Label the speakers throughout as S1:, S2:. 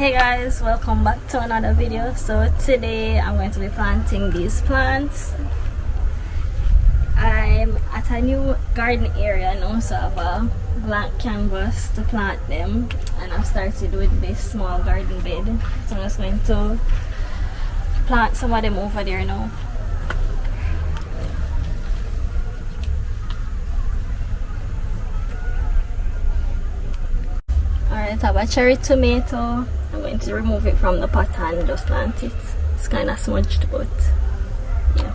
S1: Hey guys, welcome back to another video. So today I'm going to be planting these plants. I'm at a new garden area now, so I have a blank canvas to plant them, and I've started with this small garden bed. So I'm just going to plant some of them over there now. Alright, I have a cherry tomato. I'm going to remove it from the pot and just plant it. It's kind of smudged, but yeah.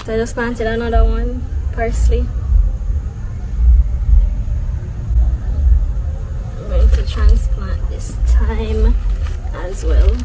S1: So I just planted another one, parsley. I'm going to transplant this thyme as well.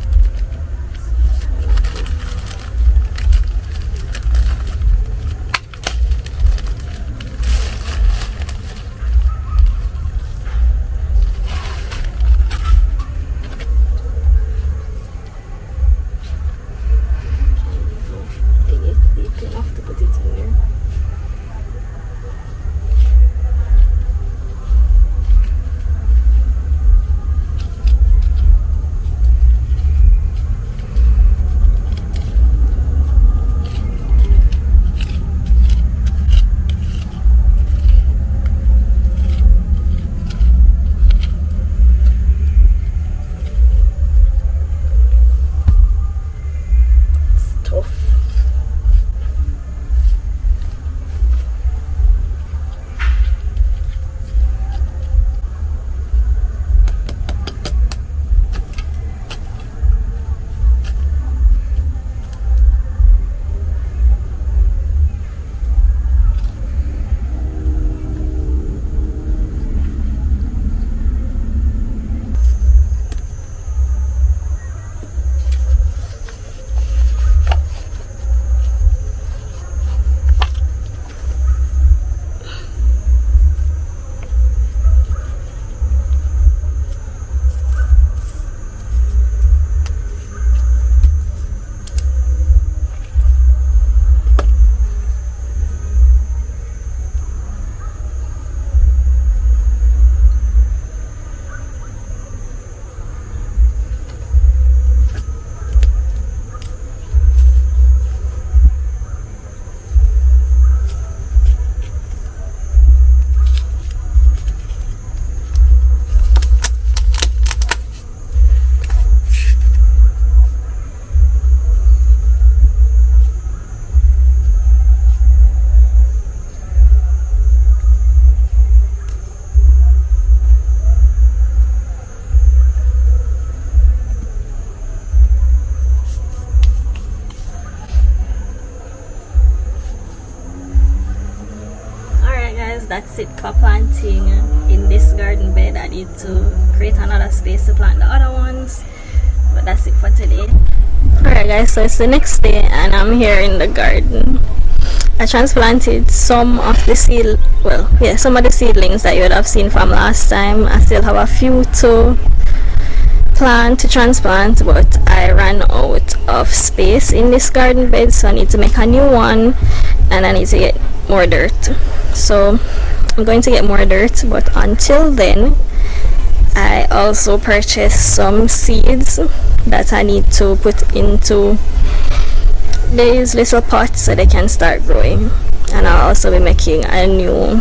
S1: That's it for planting in this garden bed. I need to create another space to plant the other ones, but that's it for today. Alright guys, so it's the next day and I'm here in the garden. I transplanted some of the some of the seedlings that you would have seen from last time. I still have a few to plant to transplant, but I ran out of space in this garden bed, so I need to make a new one and I need to get more dirt. So I'm going to get more dirt, but until then I also purchased some seeds that I need to put into these little pots so they can start growing, and I'll also be making a new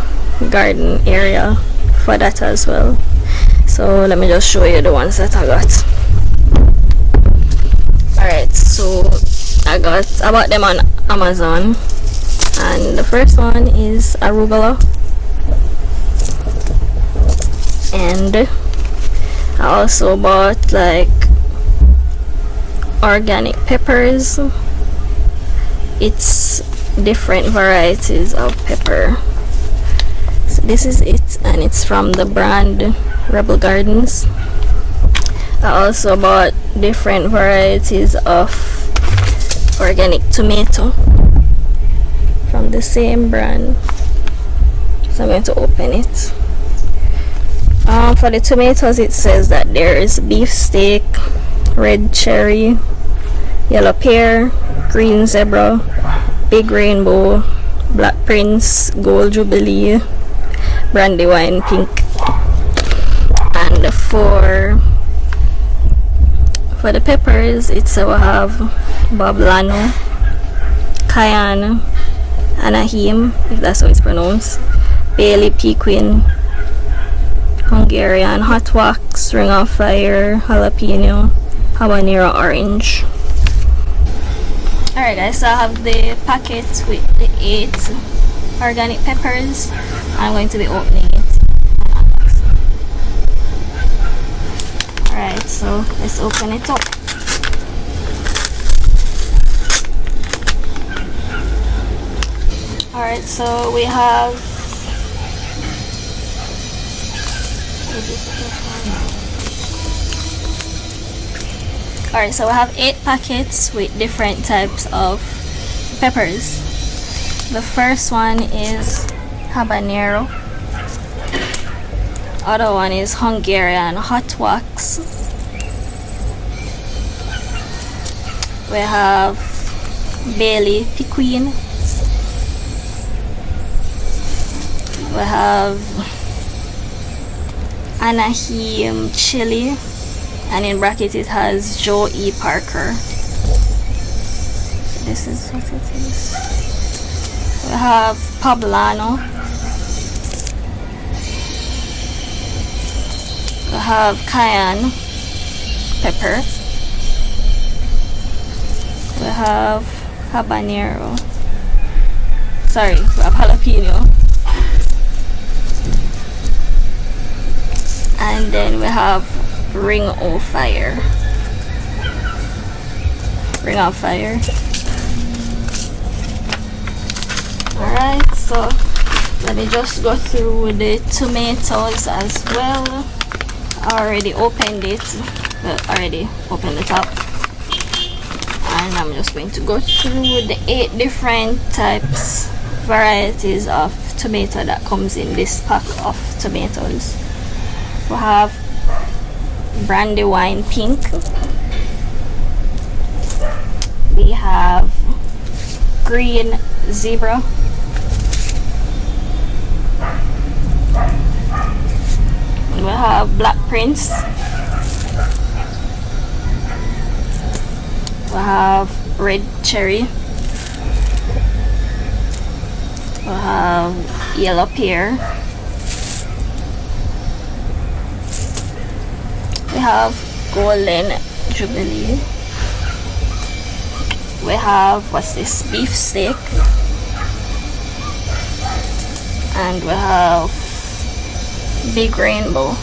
S1: garden area for that as well. So let me just show you the ones that I got. Alright, so I bought them on Amazon, and the first one is arugula, and I also bought like organic peppers. It's different varieties of pepper. So this is it, and it's from the brand Rebel Gardens. I also bought different varieties of organic tomato from the same brand. So I'm going to open it. For the tomatoes, it says that there is beef steak, red cherry, yellow pear, green zebra, big rainbow, black prince, gold jubilee, brandywine pink. And for the peppers, it's we have Poblano, cayenne, Anaheim, if that's how it's pronounced, Bailey Pequin, Hungarian hot wax, ring of fire, jalapeno, habanero orange. Alright guys, so I have the packet with the 8 organic peppers. I'm going to be opening it. Alright, so let's open it up. Alright, so we have Alright, so we have 8 packets with different types of peppers. The first one is habanero. Other one is Hungarian hot wax. We have Bailey Pequin. We have Anaheim chili, and in bracket it has Joe E. Parker. This is what it is. We have Poblano. We have cayenne pepper. We have habanero. Sorry, we have jalapeno. And then we have ring of fire. Ring of fire. Alright, so let me just go through the tomatoes as well. I already opened it, but already opened the top. And I'm just going to go through the 8 different types, varieties of tomato that comes in this pack of tomatoes. We have brandywine pink. We have green zebra. We have black prince. We have red cherry. We have yellow pear. We have golden jubilee. We have, what's this, beef steak. And we have big rainbow.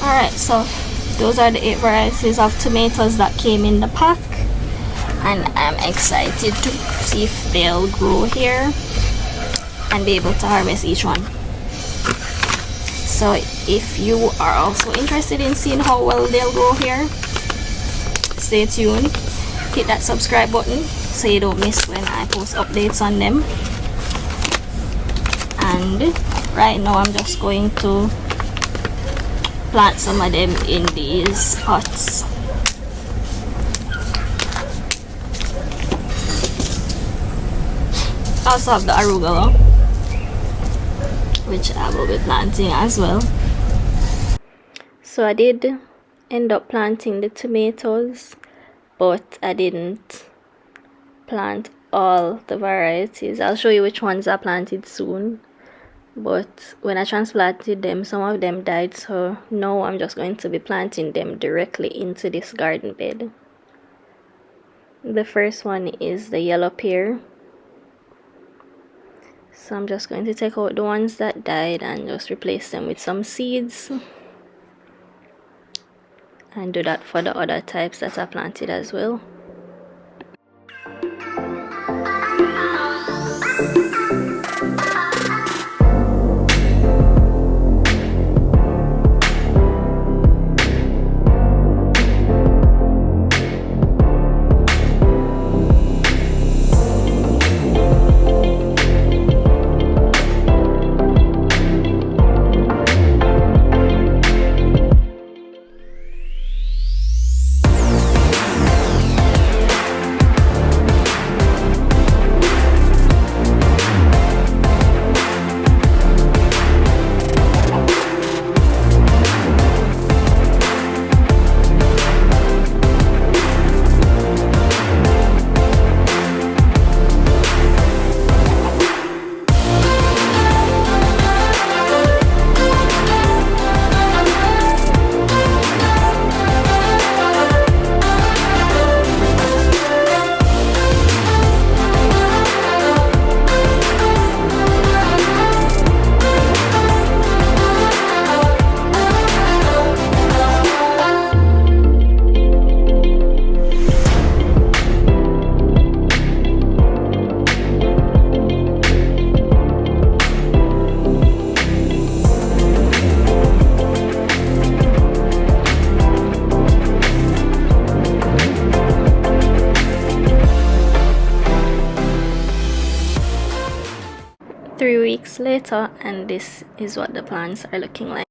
S1: Alright, so those are the 8 varieties of tomatoes that came in the pack, and I'm excited to see if they'll grow here and be able to harvest each one. So if you are also interested in seeing how well they'll grow here, stay tuned. Hit that subscribe button so you don't miss when I post updates on them. And right now I'm just going to plant some of them in these pots. I also have the arugula, which I will be planting as well. So I did end up planting the tomatoes, but I didn't plant all the varieties. I'll show you which ones I planted soon. But when I transplanted them, some of them died, so now I'm just going to be planting them directly into this garden bed. The first one is the yellow pear. So I'm just going to take out the ones that died and just replace them with some seeds. and do that for the other types that are planted as well. Weeks later, and this is what the plants are looking like.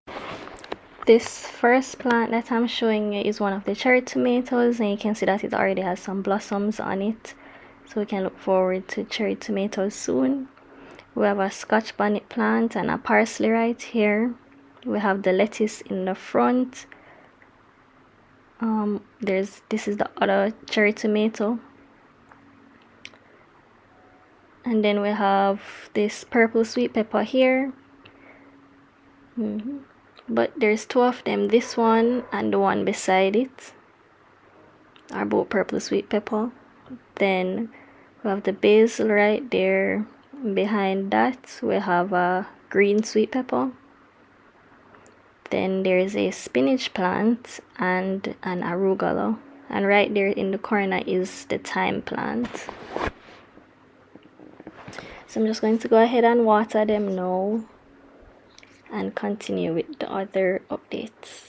S1: This first plant that I'm showing you is one of the cherry tomatoes, and you can see that it already has some blossoms on it, so we can look forward to cherry tomatoes soon. We have a Scotch bonnet plant and a parsley right here. We have the lettuce in the front. This is the other cherry tomato. And then we have this purple sweet pepper here. But there's two of them. This one and the one beside it are both purple sweet pepper. Then we have the basil right there. Behind that we have a green sweet pepper. Then there's a spinach plant and an arugula. And right there in the corner is the thyme plant. So I'm just going to go ahead and water them now and continue with the other updates.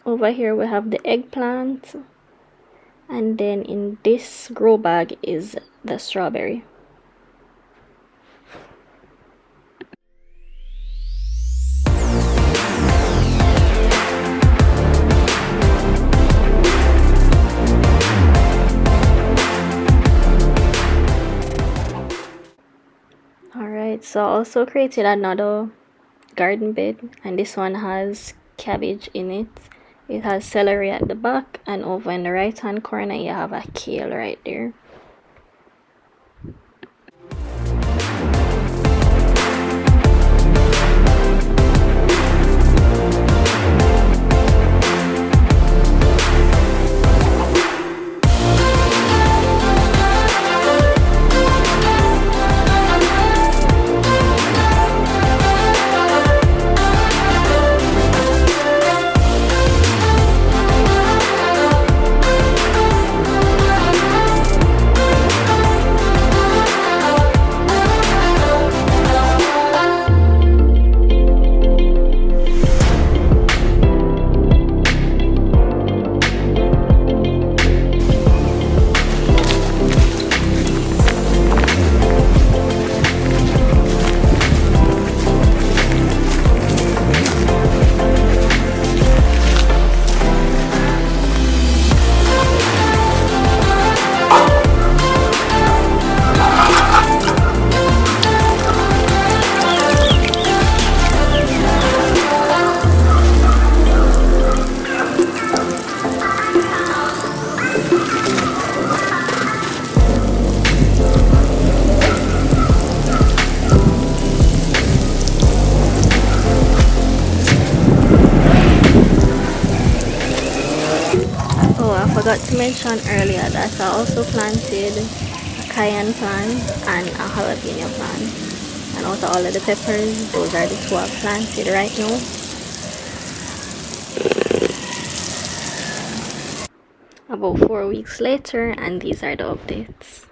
S1: Over here we have the eggplant, and then in this grow bag is the strawberry. Alright, so I also created another garden bed, and this one has cabbage in it. It has celery at the back, and over in the right hand corner you have a kale right there. mention earlier that I also planted a cayenne plant and a jalapeno plant, and out of all of the peppers, those are the two I've planted right now. About 4 weeks later, and these are the updates.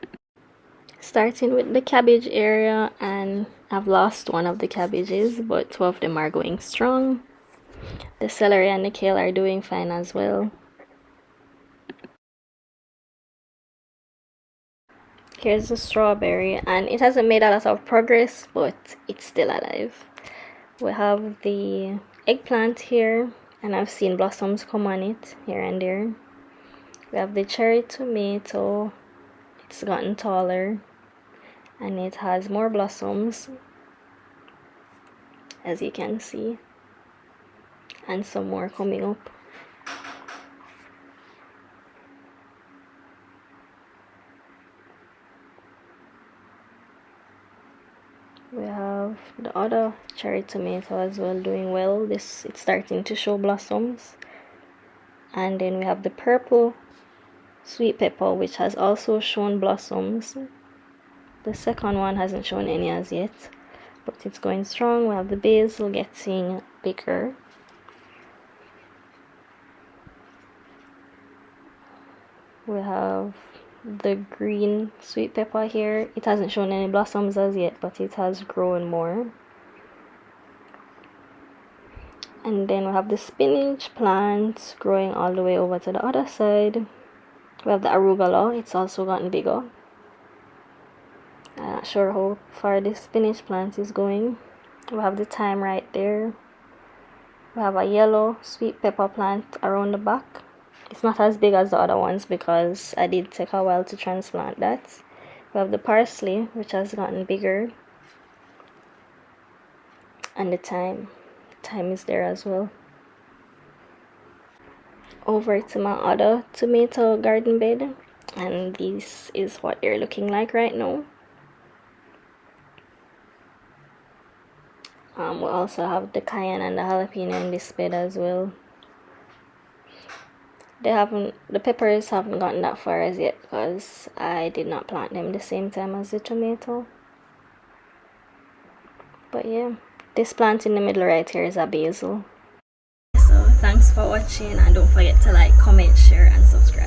S1: Starting with the cabbage area, and I've lost one of the cabbages, but 2 of them are going strong. The celery and the kale are doing fine as well. Here's the strawberry, and it hasn't made a lot of progress, but it's still alive. We have the eggplant here, and I've seen blossoms come on it here and there. We have the cherry tomato. It's gotten taller and it has more blossoms, as you can see, and some more coming up. We have the other cherry tomato as well doing well. It's starting to show blossoms. And then we have the purple sweet pepper, which has also shown blossoms. The second one hasn't shown any as yet, but it's going strong. We have the basil getting bigger. We have the green sweet pepper here. It hasn't shown any blossoms as yet, but it has grown more. And then we have the spinach plant growing all the way over to the other side. We have the arugula. It's also gotten bigger. I'm not sure how far this spinach plant is going. We have the thyme right there. We have a yellow sweet pepper plant around the back. It's not as big as the other ones because I did take a while to transplant that. We have the parsley, which has gotten bigger. And the thyme. The thyme is there as well. Over to my other tomato garden bed. And this is what they're looking like right now. We also have the cayenne and the jalapeno in this bed as well. The peppers haven't gotten that far as yet because I did not plant them the same time as the tomato. But yeah, this plant in the middle right here is a basil. So thanks for watching, and don't forget to like, comment, share and subscribe.